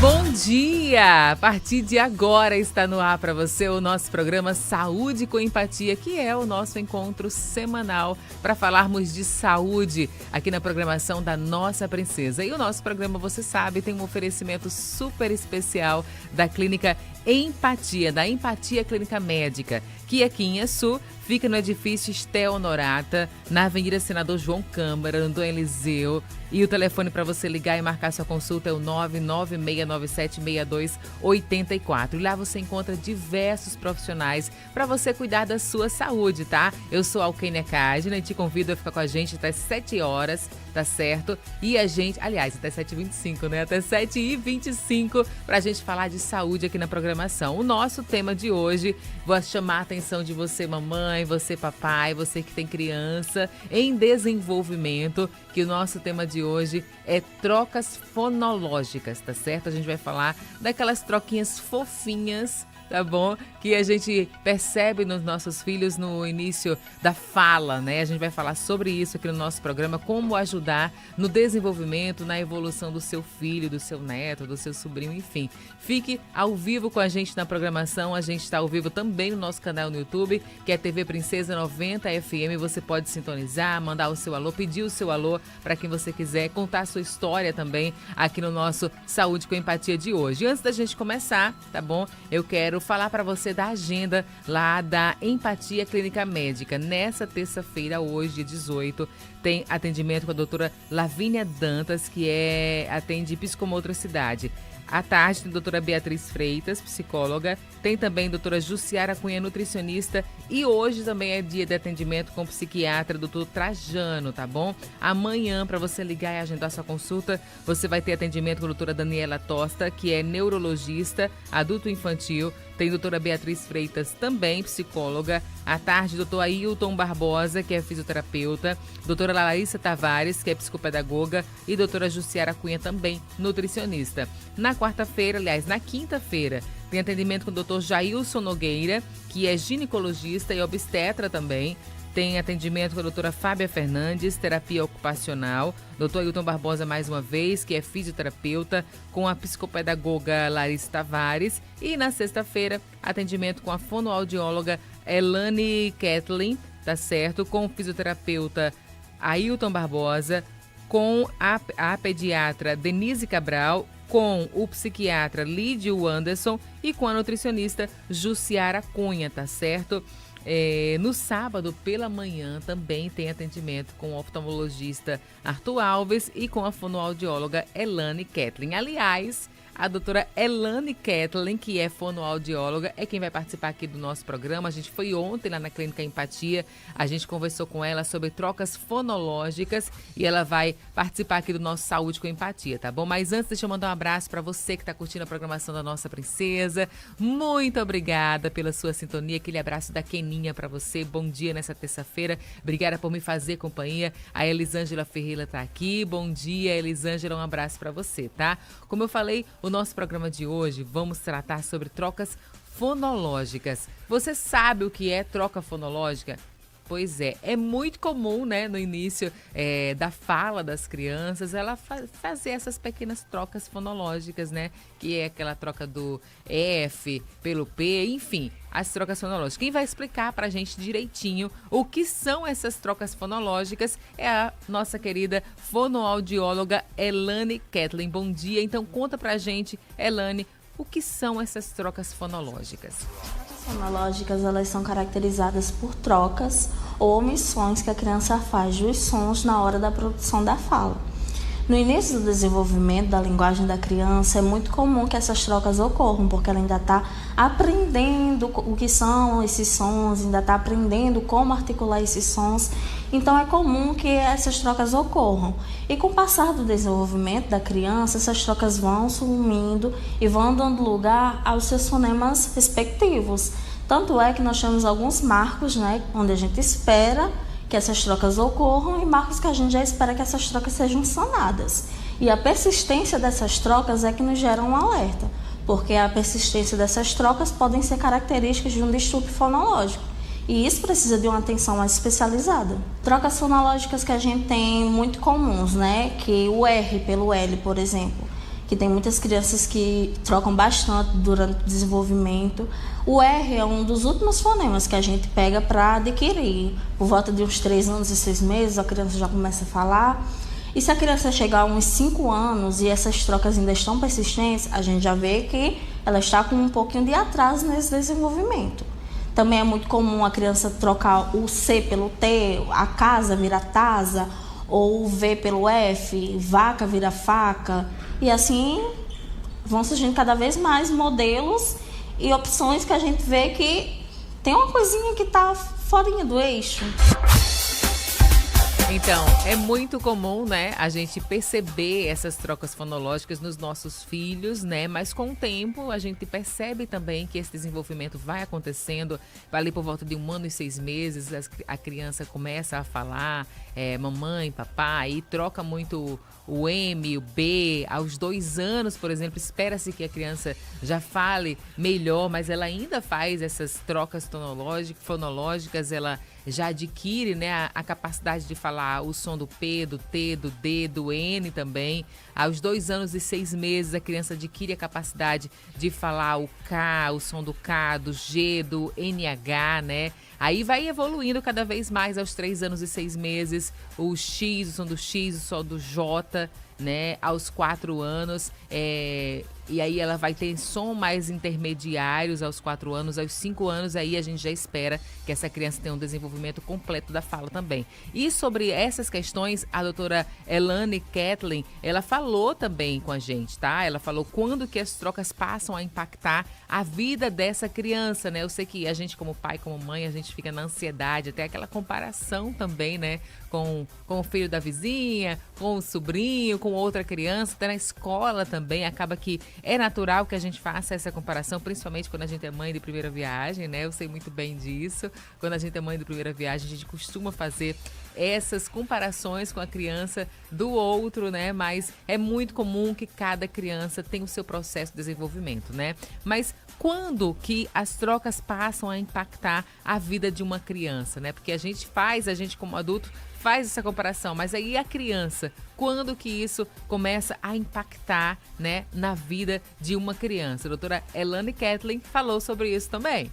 Bom dia! A partir de agora está no ar para você o nosso programa Saúde com Empatia, que é o nosso encontro semanal para falarmos de saúde aqui na programação da Nossa Princesa. E o nosso programa, você sabe, tem um oferecimento super especial da Clínica Empatia, da Empatia Clínica Médica, que aqui em Açu fica no edifício Estel Honorata, na Avenida Senador João Câmara, no Dom Eliseu. E o telefone para você ligar e marcar sua consulta é o 996976284. E lá você encontra diversos profissionais para você cuidar da sua saúde, tá? Eu sou a Alkênia Cadna e te convido a ficar com a gente até 7 horas, tá certo? E a gente, aliás, até 7h25, né? Até 7h25 pra gente falar de saúde aqui na programação. O nosso tema de hoje, vou chamar a atenção de você, mamãe, você, papai, você que tem criança em desenvolvimento, que o nosso tema de hoje é trocas fonológicas, tá certo? A gente vai falar daquelas troquinhas fofinhas, tá bom? Que a gente percebe nos nossos filhos no início da fala, né? A gente vai falar sobre isso aqui no nosso programa, como ajudar no desenvolvimento, na evolução do seu filho, do seu neto, do seu sobrinho, enfim. Fique ao vivo com a gente na programação, a gente está ao vivo também no nosso canal no YouTube, que é TV Princesa 90 FM, você pode sintonizar, mandar o seu alô, pedir o seu alô para quem você quiser, contar a sua história também aqui no nosso Saúde com Empatia de hoje. Antes da gente começar, tá bom? Eu quero falar para você da agenda lá da Empatia Clínica Médica. Nessa terça-feira, hoje, dia 18, tem atendimento com a doutora Lavínia Dantas, que atende psicomotricidade. À tarde tem a doutora Beatriz Freitas, psicóloga. Tem também a doutora Jussiara Cunha, nutricionista. E hoje também é dia de atendimento com o psiquiatra, doutor Trajano, tá bom? Amanhã, para você ligar e agendar sua consulta, você vai ter atendimento com a doutora Daniela Tosta, que é neurologista, adulto infantil. Tem a doutora Beatriz Freitas, também psicóloga. À tarde, doutor Ailton Barbosa, que é fisioterapeuta. Doutora Larissa Tavares, que é psicopedagoga. E doutora Jussiara Cunha, também nutricionista. Na quarta-feira, aliás, na quinta-feira, tem atendimento com o doutor Jailson Nogueira, que é ginecologista e obstetra também. Tem atendimento com a doutora Fábia Fernandes, terapia ocupacional. Doutor Ailton Barbosa, mais uma vez, que é fisioterapeuta, com a psicopedagoga Larissa Tavares. E na sexta-feira, atendimento com a fonoaudióloga Elane Kathleen, tá certo? Com o fisioterapeuta Ailton Barbosa, com a pediatra Denise Cabral, com o psiquiatra Lídio Anderson e com a nutricionista Jussiara Cunha, tá certo? No sábado, pela manhã, também tem atendimento com o oftalmologista Arthur Alves e com a fonoaudióloga Elane Kathleen. Aliás, a doutora Elane Kathleen, que é fonoaudióloga, é quem vai participar aqui do nosso programa. A gente foi ontem lá na Clínica Empatia, a gente conversou com ela sobre trocas fonológicas e ela vai participar aqui do nosso Saúde com Empatia, tá bom? Mas antes, deixa eu mandar um abraço para você que está curtindo a programação da Nossa Princesa. Muito obrigada pela sua sintonia, aquele abraço da Keninha para você. Bom dia nessa terça-feira, obrigada por me fazer companhia. A Elisângela Ferreira está aqui. Bom dia, Elisângela, um abraço para você, tá? Como eu falei, o nosso programa de hoje, vamos tratar sobre trocas fonológicas. Você sabe o que é troca fonológica? Pois é muito comum, né, no início da fala das crianças, ela fazer essas pequenas trocas fonológicas, né, que é aquela troca do F pelo P, enfim, as trocas fonológicas. Quem vai explicar pra gente direitinho o que são essas trocas fonológicas é a nossa querida fonoaudióloga Elane Kathleen. Bom dia, então conta pra gente, Elane, o que são essas trocas fonológicas? Fonológicas, elas são caracterizadas por trocas ou omissões que a criança faz dos sons na hora da produção da fala. No início do desenvolvimento da linguagem da criança, é muito comum que essas trocas ocorram, porque ela ainda está aprendendo o que são esses sons, ainda está aprendendo como articular esses sons. Então, é comum que essas trocas ocorram. E com o passar do desenvolvimento da criança, essas trocas vão sumindo e vão dando lugar aos seus fonemas respectivos. Tanto é que nós temos alguns marcos, né, onde a gente espera que essas trocas ocorram e marcos que a gente já espera que essas trocas sejam sanadas. E a persistência dessas trocas é que nos gera um alerta, porque a persistência dessas trocas podem ser características de um distúrbio fonológico. E isso precisa de uma atenção mais especializada. Trocas fonológicas que a gente tem muito comuns, né? Que o R pelo L, por exemplo, que tem muitas crianças que trocam bastante durante o desenvolvimento. O R é um dos últimos fonemas que a gente pega para adquirir. Por volta de uns 3 anos e 6 meses, a criança já começa a falar. E se a criança chegar a uns 5 anos e essas trocas ainda estão persistentes, a gente já vê que ela está com um pouquinho de atraso nesse desenvolvimento. Também é muito comum a criança trocar o C pelo T, a casa vira taza, ou o V pelo F, vaca vira faca. E assim vão surgindo cada vez mais modelos e opções que a gente vê que tem uma coisinha que está fora do eixo. Então, é muito comum, né, a gente perceber essas trocas fonológicas nos nossos filhos, né, mas com o tempo a gente percebe também que esse desenvolvimento vai acontecendo, ali por volta de 1 ano e 6 meses, a criança começa a falar mamãe, papai, e troca muito o M, o B. Aos 2 anos, por exemplo, espera-se que a criança já fale melhor, mas ela ainda faz essas trocas fonológicas, ela já adquire, né, a capacidade de falar o som do P, do T, do D, do N também. Aos 2 anos e 6 meses, a criança adquire a capacidade de falar o K, o som do K, do G, do NH, né? Aí vai evoluindo cada vez mais aos 3 anos e 6 meses, o X, o som do X, o som do J, né? Aos 4 anos, e aí ela vai ter som mais intermediários aos 4 anos, aos 5 anos, aí a gente já espera que essa criança tenha um desenvolvimento completo da fala também. E sobre essas questões, a doutora Elane Kathleen, ela falou também com a gente, tá? Ela falou quando que as trocas passam a impactar a vida dessa criança, né? Eu sei que a gente como pai, como mãe, a gente fica na ansiedade, até aquela comparação também, né? Com o filho da vizinha, com o sobrinho, com outra criança, até na escola também, acaba que é natural que a gente faça essa comparação, principalmente quando a gente é mãe de primeira viagem, né? Eu sei muito bem disso. Quando a gente é mãe de primeira viagem, a gente costuma fazer essas comparações com a criança do outro, né? Mas é muito comum que cada criança tenha o seu processo de desenvolvimento, né? Mas quando que as trocas passam a impactar a vida de uma criança, né? Porque a gente como adulto, faz essa comparação, mas aí a criança, quando que isso começa a impactar, né, na vida de uma criança? A doutora Elane Kathleen falou sobre isso também.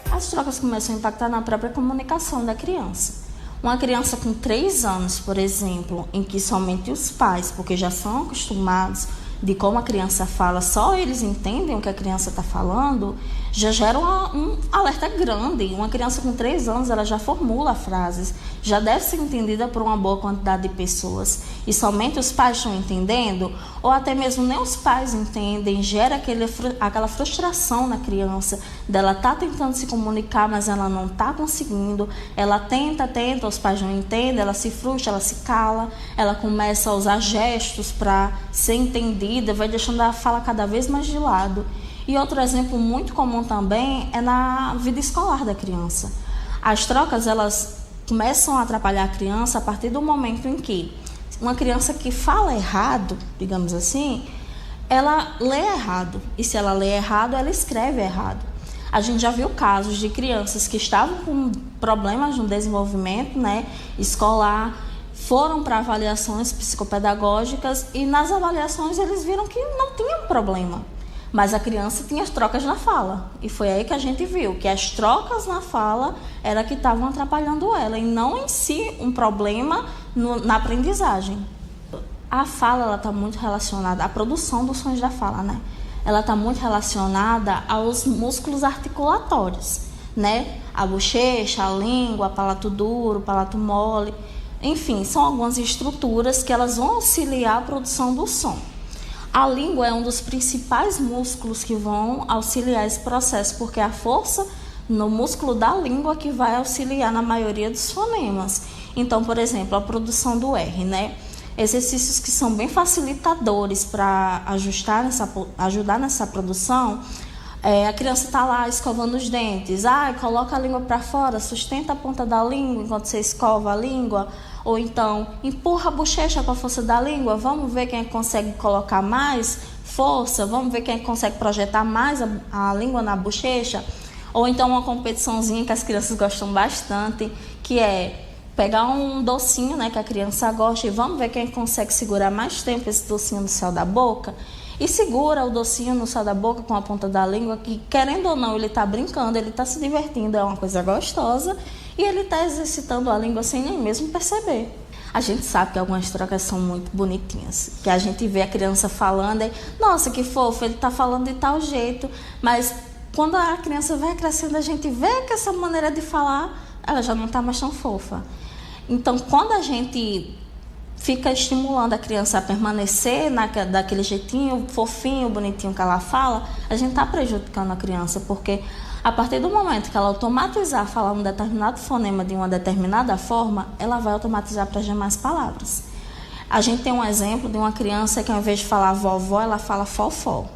As trocas começam a impactar na própria comunicação da criança. Uma criança com 3 anos, por exemplo, em que somente os pais, porque já são acostumados de como a criança fala, só eles entendem o que a criança está falando, já gera um alerta grande. Uma criança com 3 anos, ela já formula frases, já deve ser entendida por uma boa quantidade de pessoas. E somente os pais estão entendendo, ou até mesmo nem os pais entendem, gera aquela frustração na criança, dela tá tentando se comunicar, mas ela não está conseguindo. Ela tenta, os pais não entendem, ela se frustra, ela se cala, ela começa a usar gestos para ser entendida, vai deixando a fala cada vez mais de lado. E outro exemplo muito comum também é na vida escolar da criança. As trocas, elas começam a atrapalhar a criança a partir do momento em que uma criança que fala errado, digamos assim, ela lê errado. E se ela lê errado, ela escreve errado. A gente já viu casos de crianças que estavam com problemas no desenvolvimento, né, escolar, foram para avaliações psicopedagógicas e nas avaliações eles viram que não tinha problema. Mas a criança tinha as trocas na fala. E foi aí que a gente viu que as trocas na fala era que estavam atrapalhando ela. E não em si um problema na aprendizagem. A fala está muito relacionada, a produção dos sons da fala, né? Ela está muito relacionada aos músculos articulatórios, né? A bochecha, a língua, palato duro, palato mole. Enfim, são algumas estruturas que elas vão auxiliar a produção do som. A língua é um dos principais músculos que vão auxiliar esse processo, porque é a força no músculo da língua que vai auxiliar na maioria dos fonemas. Então, por exemplo, a produção do R, né? Exercícios que são bem facilitadores para ajudar nessa produção. A criança está lá escovando os dentes, coloca a língua para fora, sustenta a ponta da língua enquanto você escova a língua, ou então empurra a bochecha com a força da língua, vamos ver quem consegue colocar mais força, vamos ver quem consegue projetar mais a língua na bochecha, Ou então uma competiçãozinha que as crianças gostam bastante, que é pegar um docinho, né, que a criança gosta, e vamos ver quem consegue segurar mais tempo esse docinho no céu da boca. E segura o docinho no céu da boca com a ponta da língua, que querendo ou não, ele está brincando, ele está se divertindo, é uma coisa gostosa, e ele está exercitando a língua sem nem mesmo perceber. A gente sabe que algumas trocas são muito bonitinhas, que a gente vê a criança falando e, nossa, que fofo, ele está falando de tal jeito, mas quando a criança vai crescendo, a gente vê que essa maneira de falar, ela já não está mais tão fofa. Então, quando a gente fica estimulando a criança a permanecer daquele jeitinho fofinho, bonitinho que ela fala, a gente está prejudicando a criança, porque a partir do momento que ela automatizar falar um determinado fonema de uma determinada forma, ela vai automatizar para as demais palavras. A gente tem um exemplo de uma criança que ao invés de falar vovó, ela fala fofó.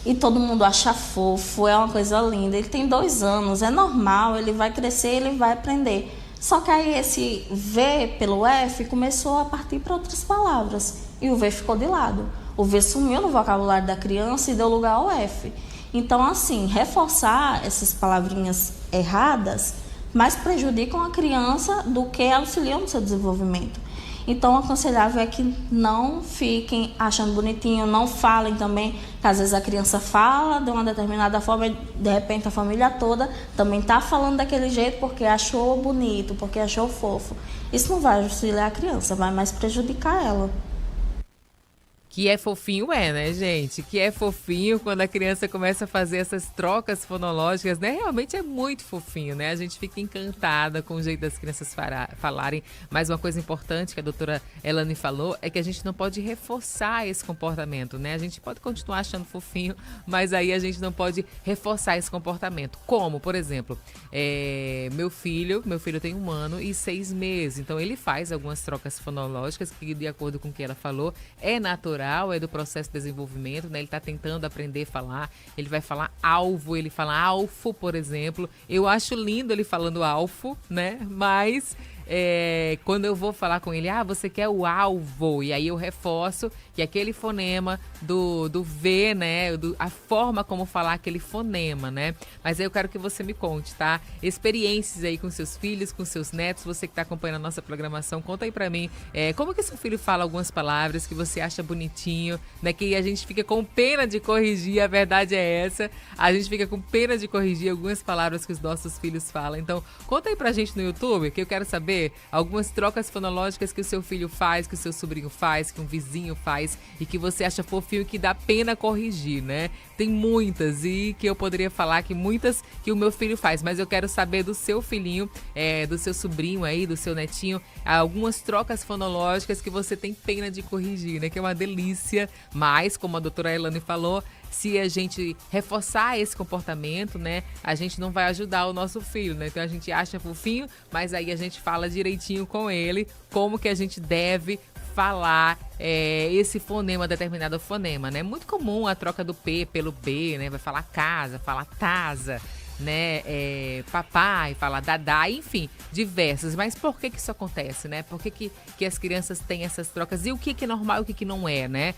E todo mundo acha fofo, é uma coisa linda. Ele tem 2 anos, é normal, ele vai crescer, ele vai aprender. Só que aí esse V pelo F começou a partir para outras palavras. E o V ficou de lado. O V sumiu no vocabulário da criança e deu lugar ao F. Então, assim, reforçar essas palavrinhas erradas mais prejudicam a criança do que auxiliam no seu desenvolvimento. Então, o aconselhável é que não fiquem achando bonitinho, não falem também, que às vezes a criança fala de uma determinada forma e de repente a família toda também está falando daquele jeito porque achou bonito, porque achou fofo. Isso não vai auxiliar a criança, vai mais prejudicar ela. Que é fofinho, né, gente? Que é fofinho quando a criança começa a fazer essas trocas fonológicas, né? Realmente é muito fofinho, né? A gente fica encantada com o jeito das crianças falarem. Mas uma coisa importante que a doutora Elane falou é que a gente não pode reforçar esse comportamento, né? A gente pode continuar achando fofinho, mas aí a gente não pode reforçar esse comportamento. Como, por exemplo, meu filho tem 1 ano e 6 meses. Então, ele faz algumas trocas fonológicas que, de acordo com o que ela falou, é natural, é do processo de desenvolvimento, né? Ele está tentando aprender a falar, ele vai falar alvo, ele fala alfo, por exemplo. Eu acho lindo ele falando alfo, né? Mas quando eu vou falar com ele, você quer o alvo, e aí eu reforço que aquele fonema do V, né, a forma como falar aquele fonema, né, mas aí eu quero que você me conte, tá, experiências aí com seus filhos, com seus netos, você que tá acompanhando a nossa programação, conta aí pra mim, como que seu filho fala algumas palavras que você acha bonitinho, né, que a gente fica com pena de corrigir, a verdade é essa, a gente fica com pena de corrigir algumas palavras que os nossos filhos falam, então conta aí pra gente no YouTube, que eu quero saber algumas trocas fonológicas que o seu filho faz, que o seu sobrinho faz, que um vizinho faz e que você acha fofinho e que dá pena corrigir, né? Tem muitas e que eu poderia falar que muitas que o meu filho faz, mas eu quero saber do seu filhinho, do seu sobrinho aí, do seu netinho, algumas trocas fonológicas que você tem pena de corrigir, né? Que é uma delícia, mas como a doutora Elane falou, se a gente reforçar esse comportamento, né, a gente não vai ajudar o nosso filho, né? Então a gente acha fofinho, mas aí a gente fala direitinho com ele como que a gente deve falar esse fonema, determinado fonema, né? Muito comum a troca do P pelo B, né? Vai falar casa, fala tasa, né, papai, fala dadá, enfim, diversas. Mas por que isso acontece, né? Por que as crianças têm essas trocas? E o que é normal e o que não é, né?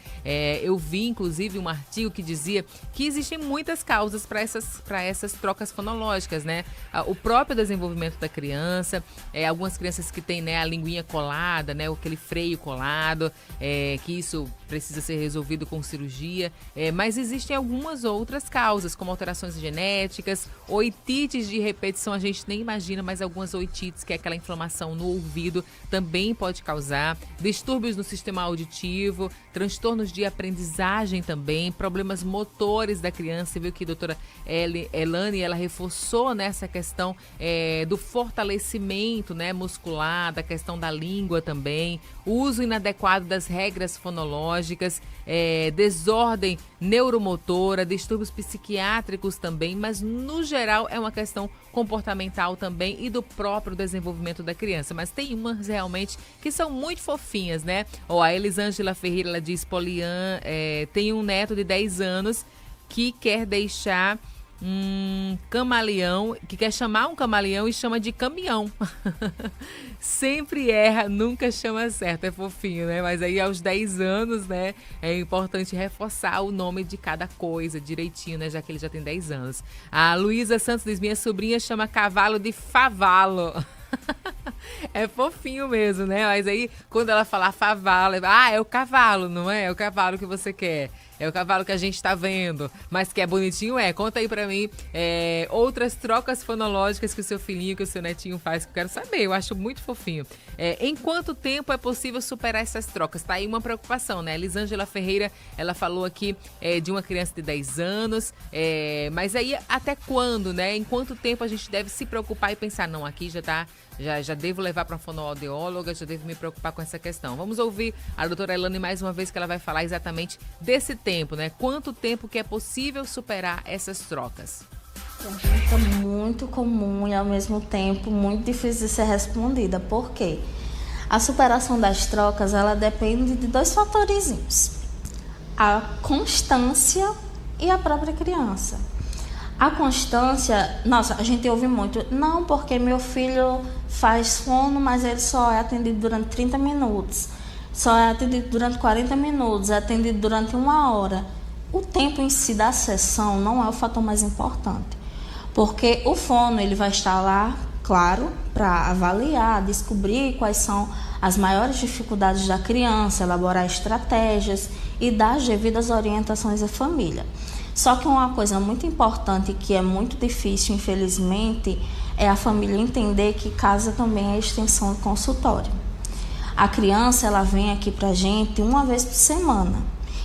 Eu vi, inclusive, um artigo que dizia que existem muitas causas para essas trocas fonológicas, né? O próprio desenvolvimento da criança, algumas crianças que têm, né, a linguinha colada, né, aquele freio colado, que isso precisa ser resolvido com cirurgia, mas existem algumas outras causas, como alterações genéticas, oitites de repetição, a gente nem imagina, mas algumas oitites, que é aquela inflamação no ouvido, também pode causar, distúrbios no sistema auditivo, transtornos de aprendizagem também, problemas motores da criança. Você viu que a doutora Elane, ela reforçou nessa questão do fortalecimento, né, muscular, da questão da língua também, uso inadequado das regras fonológicas, desordem neuromotora, distúrbios psiquiátricos também, mas no geral é uma questão comportamental também e do próprio desenvolvimento da criança. Mas tem umas realmente que são muito fofinhas, né? A Elisângela Ferreira, ela diz, Polian, tem um neto de 10 anos que quer deixar Camaleão, que quer chamar um camaleão e chama de caminhão. Sempre erra, nunca chama certo. É fofinho, né? Mas aí aos 10 anos, né, é importante reforçar o nome de cada coisa direitinho, né? Já que ele já tem 10 anos. A Luísa Santos diz, minha sobrinha chama cavalo de favalo. É fofinho mesmo, né? Mas aí, quando ela falar favalo, é o cavalo, não é? É o cavalo que você quer. É o cavalo que a gente tá vendo. Mas que é bonitinho, é. Conta aí pra mim outras trocas fonológicas que o seu filhinho, que o seu netinho faz, que eu quero saber. Eu acho muito fofinho. Em quanto tempo é possível superar essas trocas? Tá aí uma preocupação, né? Elisângela Ferreira, ela falou aqui de uma criança de 10 anos. Mas aí, até quando, né? Em quanto tempo a gente deve se preocupar e pensar, não, aqui já devo levar para uma fonoaudióloga, já devo me preocupar com essa questão. Vamos ouvir a doutora Elane mais uma vez, que ela vai falar exatamente desse tempo, né? Quanto tempo que é possível superar essas trocas? É uma pergunta muito comum e, ao mesmo tempo, muito difícil de ser respondida. Por quê? A superação das trocas, ela depende de 2 fatorzinhos. A constância e a própria criança. A constância, nossa, a gente ouve muito, não, porque meu filho faz fono, mas ele só é atendido durante 30 minutos, só é atendido durante 40 minutos, é atendido durante 1 hora. O tempo em si da sessão não é o fator mais importante, porque o fono ele vai estar lá, claro, para avaliar, descobrir quais são as maiores dificuldades da criança, elaborar estratégias e dar as devidas orientações à família. Só que uma coisa muito importante que é muito difícil, infelizmente, é a família entender que casa também é extensão do consultório. A criança, ela vem aqui pra gente 1 vez por semana.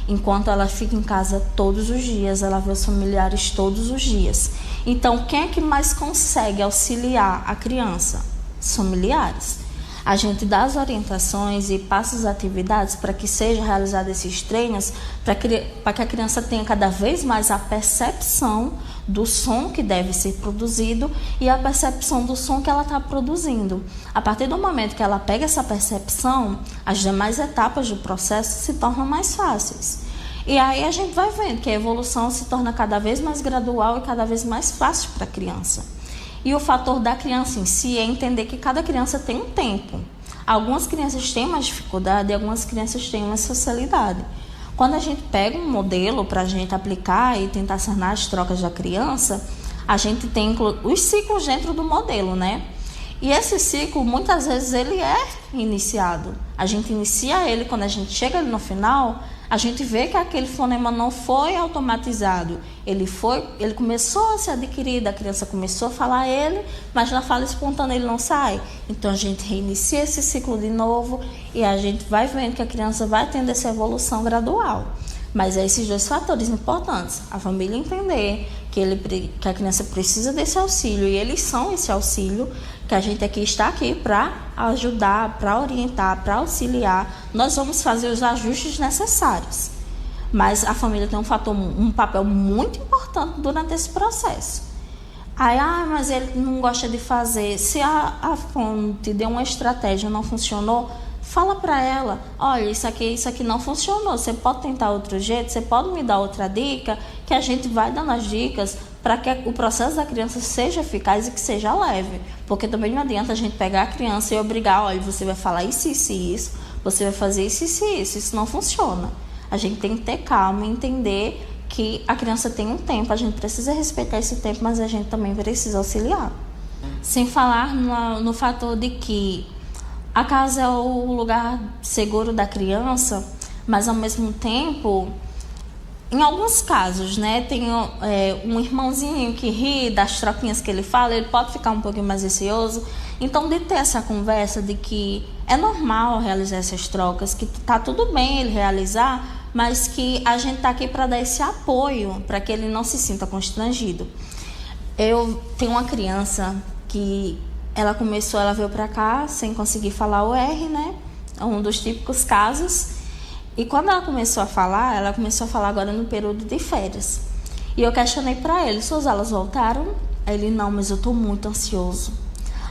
Enquanto ela fica em casa todos os dias, ela vê os familiares todos os dias. Então, quem é que mais consegue auxiliar a criança? Os familiares. A gente dá as orientações e passa as atividades para que seja realizado esses treinos, para que a criança tenha cada vez mais a percepção do som que deve ser produzido e a percepção do som que ela está produzindo. A partir do momento que ela pega essa percepção, as demais etapas do processo se tornam mais fáceis. E aí a gente vai vendo que a evolução se torna cada vez mais gradual e cada vez mais fácil para a criança. E o fator da criança em si é entender que cada criança tem um tempo. Algumas crianças têm mais dificuldade e algumas crianças têm mais facilidade. Quando a gente pega um modelo para a gente aplicar e tentar sanar as trocas da criança, a gente tem os ciclos dentro do modelo, né? E esse ciclo, muitas vezes, ele é iniciado. A gente inicia ele, quando a gente chega ali no final, a gente vê que aquele fonema não foi automatizado. Ele começou a ser adquirido, a criança começou a falar ele, mas na fala espontânea ele não sai. Então a gente reinicia esse ciclo de novo e a gente vai vendo que a criança vai tendo essa evolução gradual. Mas é esses 2 fatores importantes. A família entender que a criança precisa desse auxílio e eles são esse auxílio, que a gente está aqui para ajudar, para orientar, para auxiliar. Nós vamos fazer os ajustes necessários. Mas a família tem um papel muito importante durante esse processo. Aí, mas ele não gosta de fazer. Se a fonte deu uma estratégia e não funcionou, fala para ela, olha, isso aqui não funcionou, você pode tentar outro jeito, você pode me dar outra dica, que a gente vai dando as dicas para que o processo da criança seja eficaz e que seja leve. Porque também não adianta a gente pegar a criança e obrigar, olha, você vai falar isso, isso e isso, você vai fazer isso, isso e isso não funciona. A gente tem que ter calma e entender que a criança tem um tempo, a gente precisa respeitar esse tempo, mas a gente também precisa auxiliar. Sem falar no fator de que a casa é o lugar seguro da criança, mas ao mesmo tempo, em alguns casos, né, tem um irmãozinho que ri das troquinhas que ele fala, ele pode ficar um pouquinho mais receoso. Então, de ter essa conversa de que é normal realizar essas trocas, que tá tudo bem ele realizar, mas que a gente tá aqui para dar esse apoio, para que ele não se sinta constrangido. Eu tenho uma criança que ela veio para cá sem conseguir falar o R, né? É um dos típicos casos. E quando ela começou a falar agora no período de férias. E eu questionei para ele, suas aulas voltaram? Aí ele, não, mas eu tô muito ansioso.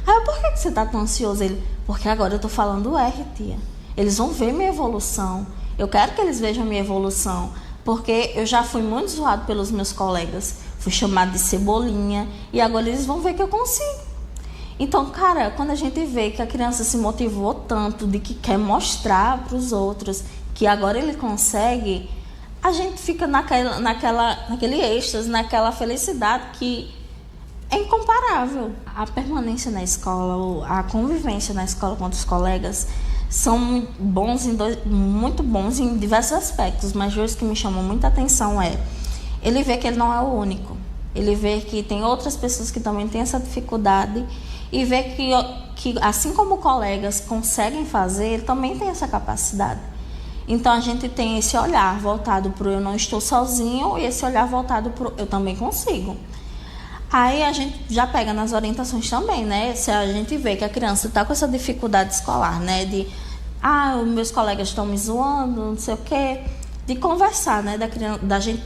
Aí eu, por que você tá tão ansioso? Ele, porque agora eu tô falando o R, tia. Eles vão ver minha evolução. Eu quero que eles vejam minha evolução. Porque eu já fui muito zoado pelos meus colegas. fui chamada de cebolinha, e agora eles vão ver que eu consigo. Então, cara, quando a gente vê que a criança se motivou tanto, de que quer mostrar para os outros que agora ele consegue, a gente fica naquele êxtase, naquela felicidade que é incomparável. A permanência na escola, a convivência na escola com outros colegas são muito bons em diversos aspectos, mas dois que me chamam muita atenção ele vê que ele não é o único. Ele vê que tem outras pessoas que também têm essa dificuldade e vê que assim como colegas conseguem fazer, ele também tem essa capacidade. Então a gente tem esse olhar voltado para o eu não estou sozinho e esse olhar voltado para o eu também consigo. Aí a gente já pega nas orientações também, né? Se a gente vê que a criança está com essa dificuldade escolar, né? Os meus colegas estão me zoando, não sei o quê. De conversar, né? Da gente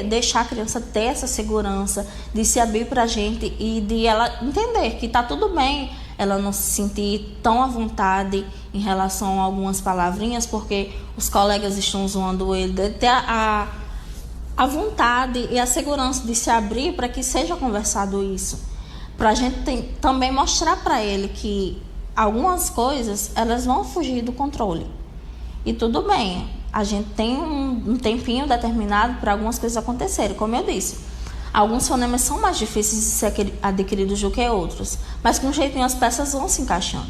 deixar a criança ter essa segurança, de se abrir pra gente e de ela entender que tá tudo bem ela não se sentir tão à vontade em relação a algumas palavrinhas, porque os colegas estão zoando ele, de ter a vontade e a segurança de se abrir para que seja conversado isso. Para a gente também mostrar para ele que algumas coisas elas vão fugir do controle. E tudo bem, a gente tem um tempinho determinado para algumas coisas acontecerem, como eu disse. Alguns fonemas são mais difíceis de ser adquiridos do que outros, mas com jeitinho as peças vão se encaixando.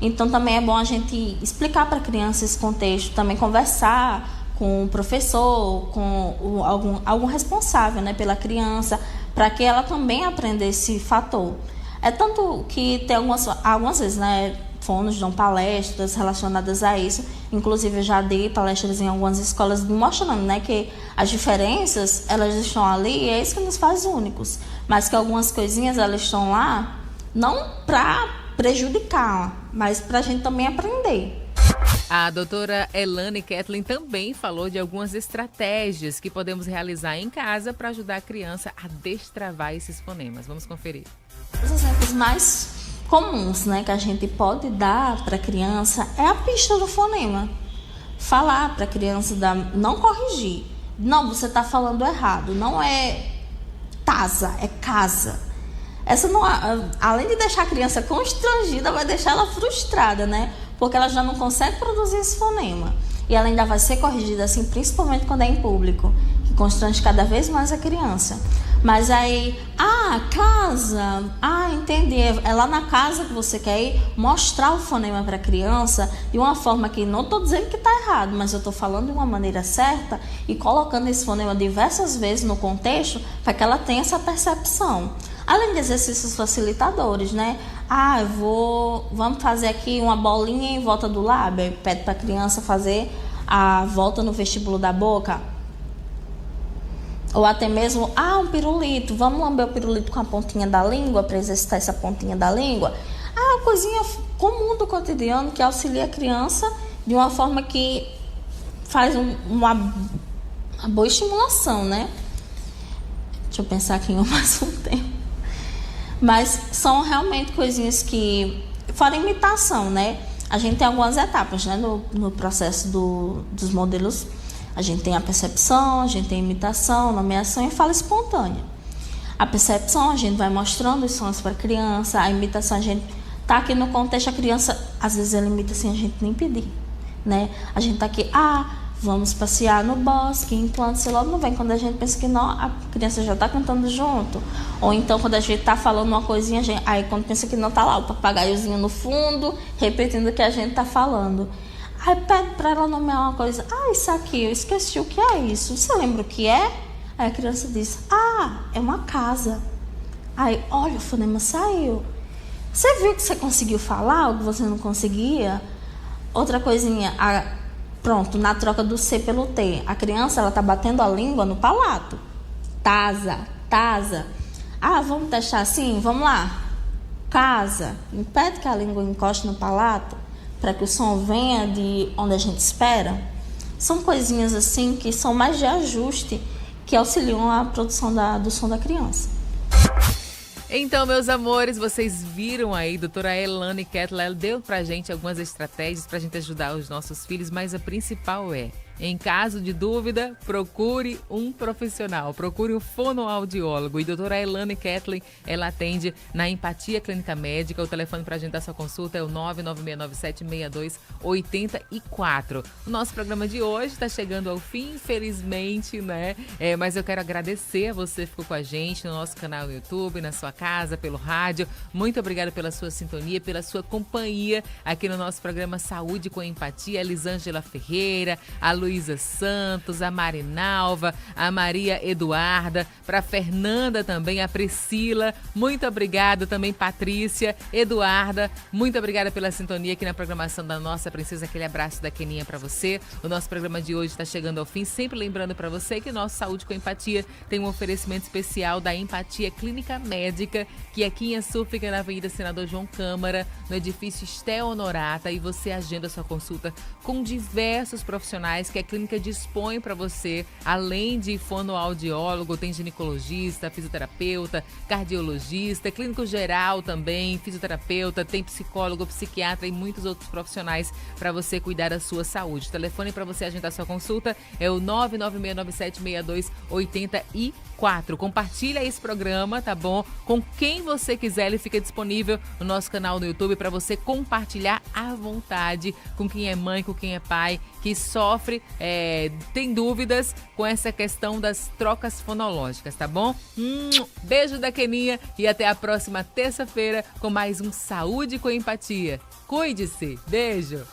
Então também é bom a gente explicar para a criança esse contexto, também conversar com o professor, com algum responsável, né, pela criança, para que ela também aprenda esse fator. É tanto que tem algumas vezes, né, fonos dão palestras relacionadas a isso. Inclusive, eu já dei palestras em algumas escolas mostrando, né, que as diferenças, elas estão ali e é isso que nos faz únicos. Mas que algumas coisinhas, elas estão lá não para prejudicar, mas para a gente também aprender. A doutora Elane Kathleen também falou de algumas estratégias que podemos realizar em casa para ajudar a criança a destravar esses fonemas. Vamos conferir. Os exemplos mais comuns, né, que a gente pode dar para a criança é a pista do fonema. Falar para a criança, não corrigir. Não, você está falando errado. Não é taza, é casa. Essa não, além de deixar a criança constrangida, vai deixar ela frustrada, né? Porque ela já não consegue produzir esse fonema. E ela ainda vai ser corrigida assim, principalmente quando é em público, que constrange cada vez mais a criança. Mas aí, casa, entendi, é lá na casa que você quer ir, mostrar o fonema para a criança de uma forma que não estou dizendo que está errado, mas eu estou falando de uma maneira certa e colocando esse fonema diversas vezes no contexto para que ela tenha essa percepção. Além de exercícios facilitadores, né? Vamos fazer aqui uma bolinha em volta do lábio, pede para a criança fazer a volta no vestíbulo da boca. Ou até mesmo, um pirulito, vamos lamber o pirulito com a pontinha da língua para exercitar essa pontinha da língua. Uma coisinha comum do cotidiano que auxilia a criança de uma forma que faz uma boa estimulação, né? Deixa eu pensar aqui em mais um tempo. Mas são realmente coisinhas que, fora imitação, né? A gente tem algumas etapas, né? No processo dos modelos. A gente tem a percepção, a gente tem a imitação, nomeação e fala espontânea. A percepção, a gente vai mostrando os sons para a criança. A imitação, a gente tá aqui no contexto, a criança, às vezes ela imita sem a gente nem pedir, né? A gente tá aqui, vamos passear no bosque, enquanto você logo não vem. Quando a gente pensa que não, a criança já está cantando junto. Ou então, quando a gente está falando uma coisinha, aí quando pensa que não, está lá o papagaiozinho no fundo, repetindo o que a gente está falando. Aí pede para ela nomear uma coisa. Isso aqui, eu esqueci o que é isso. Você lembra o que é? Aí a criança diz, é uma casa. Aí, olha, o fonema saiu. Você viu que você conseguiu falar o que você não conseguia? Outra coisinha, pronto, na troca do C pelo T. A criança, ela tá batendo a língua no palato. Taza. Vamos testar assim? Vamos lá. Casa. Impede que a língua encoste no palato para que o som venha de onde a gente espera. São coisinhas assim que são mais de ajuste que auxiliam a produção do som da criança. Então, meus amores, vocês viram aí, doutora Elane Kathleen, ela deu pra gente algumas estratégias pra gente ajudar os nossos filhos, mas a principal é Em caso de dúvida, procure um profissional, procure um fonoaudiólogo. E doutora Elane Kathleen, ela atende na Empatia Clínica Médica. O telefone para agendar sua consulta é o 996976284. O nosso programa de hoje está chegando ao fim, infelizmente, né? Mas eu quero agradecer a você que ficou com a gente no nosso canal no YouTube, na sua casa, pelo rádio. Muito obrigada pela sua sintonia, pela sua companhia aqui no nosso programa Saúde com Empatia. A Elisângela Ferreira, a Luísa Santos, a Marinalva, a Maria Eduarda, para Fernanda também, a Priscila. Muito obrigada também, Patrícia, Eduarda. Muito obrigada pela sintonia aqui na programação da nossa princesa. Aquele abraço da Keninha para você. O nosso programa de hoje está chegando ao fim. Sempre lembrando para você que o nosso Saúde com Empatia tem um oferecimento especial da Empatia Clínica Médica, que aqui em Açu fica na Avenida Senador João Câmara, no edifício Estel Honorata, e você agenda sua consulta com diversos profissionais que a clínica dispõe para você. Além de fonoaudiólogo, tem ginecologista, fisioterapeuta, cardiologista, clínico geral também, fisioterapeuta, tem psicólogo, psiquiatra e muitos outros profissionais para você cuidar da sua saúde. O telefone para você agendar sua consulta é o 996976284. Compartilha esse programa, tá bom? Com quem você quiser, ele fica disponível no nosso canal no YouTube para você compartilhar à vontade com quem é mãe, com quem é pai, que sofre, tem dúvidas com essa questão das trocas fonológicas, tá bom? Beijo da Keninha e até a próxima terça-feira com mais um Saúde com Empatia. Cuide-se. Beijo.